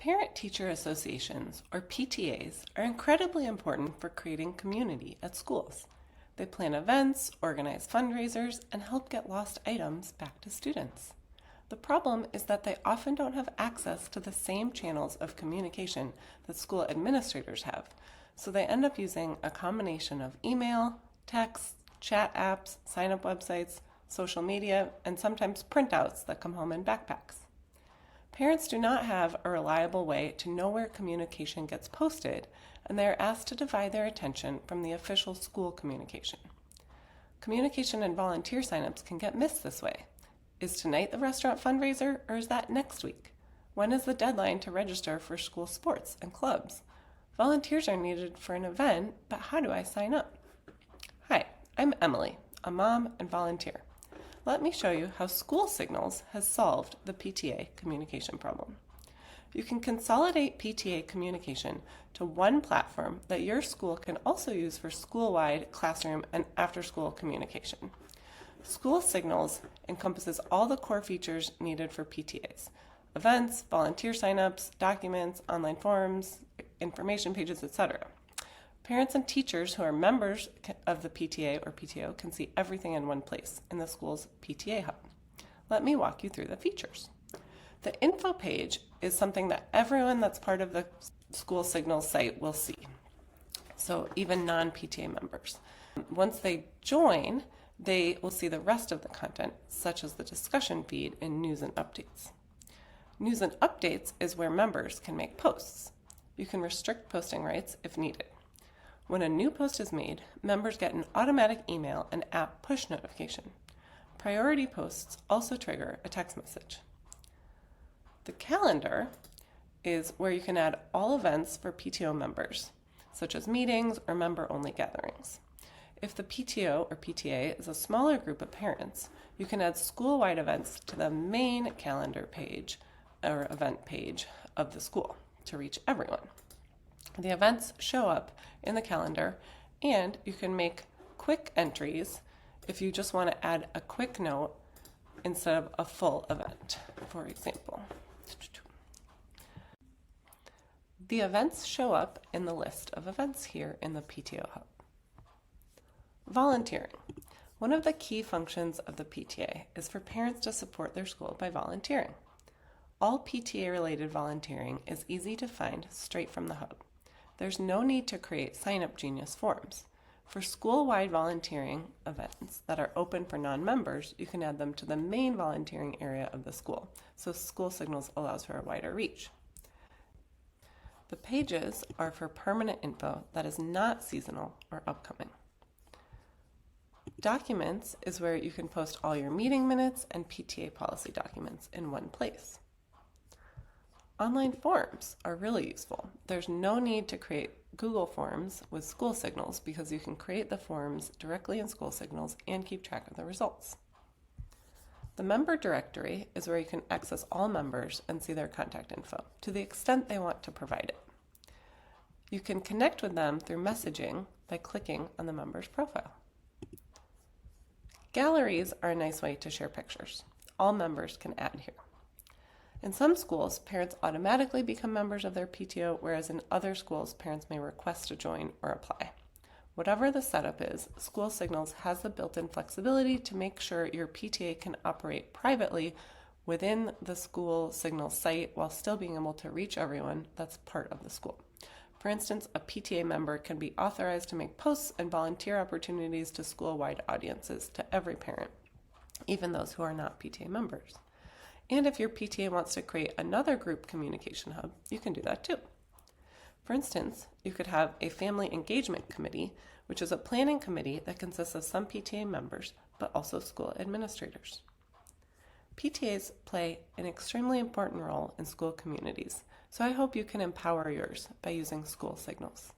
Parent-teacher associations, or PTAs, are incredibly important for creating community at schools. They plan events, organize fundraisers, and help get lost items back to students. The problem is that they often don't have access to the same channels of communication that school administrators have, so they end up using a combination of email, text, chat apps, sign-up websites, social media, and sometimes printouts that come home in backpacks. Parents do not have a reliable way to know where communication gets posted, and they are asked to divide their attention from the official school communication. Communication and volunteer signups can get missed this way. Is tonight the restaurant fundraiser, or is that next week? When is the deadline to register for school sports and clubs? Volunteers are needed for an event, but how do I sign up? Hi, I'm Emily, a mom and volunteer. Let me show you how School Signals has solved the PTA communication problem. You can consolidate PTA communication to one platform that your school can also use for school-wide classroom and after-school communication. School Signals encompasses all the core features needed for PTAs: events, volunteer signups, documents, online forms, information pages, etc. Parents and teachers who are members of the PTA or PTO can see everything in one place in the school's PTA hub. Let me walk you through the features. The info page is something that everyone that's part of the School Signals site will see, so even non-PTA members. Once they join, they will see the rest of the content, such as the discussion feed and news and updates. News and updates is where members can make posts. You can restrict posting rights if needed. When a new post is made, members get an automatic email and app push notification. Priority posts also trigger a text message. The calendar is where you can add all events for PTO members, such as meetings or member-only gatherings. If the PTO or PTA is a smaller group of parents, you can add school-wide events to the main calendar page or event page of the school to reach everyone. The events show up in the calendar, and you can make quick entries if you just want to add a quick note instead of a full event, for example. The events show up in the list of events here in the PTO hub. Volunteering. One of the key functions of the PTA is for parents to support their school by volunteering. All PTA-related volunteering is easy to find straight from the hub. There's no need to create sign-up Genius forms. For school-wide volunteering events that are open for non-members, you can add them to the main volunteering area of the school, so School Signals allows for a wider reach. The pages are for permanent info that is not seasonal or upcoming. Documents is where you can post all your meeting minutes and PTA policy documents in one place. Online forms are really useful. There's no need to create Google Forms with School Signals because you can create the forms directly in School Signals and keep track of the results. The member directory is where you can access all members and see their contact info to the extent they want to provide it. You can connect with them through messaging by clicking on the member's profile. Galleries are a nice way to share pictures. All members can add here. In some schools, parents automatically become members of their PTO, whereas in other schools, parents may request to join or apply. Whatever the setup is, School Signals has the built-in flexibility to make sure your PTA can operate privately within the School Signals site while still being able to reach everyone that's part of the school. For instance, a PTA member can be authorized to make posts and volunteer opportunities to school-wide audiences to every parent, even those who are not PTA members. And if your PTA wants to create another group communication hub, you can do that too. For instance, you could have a family engagement committee, which is a planning committee that consists of some PTA members, but also school administrators. PTAs play an extremely important role in school communities, so I hope you can empower yours by using School Signals.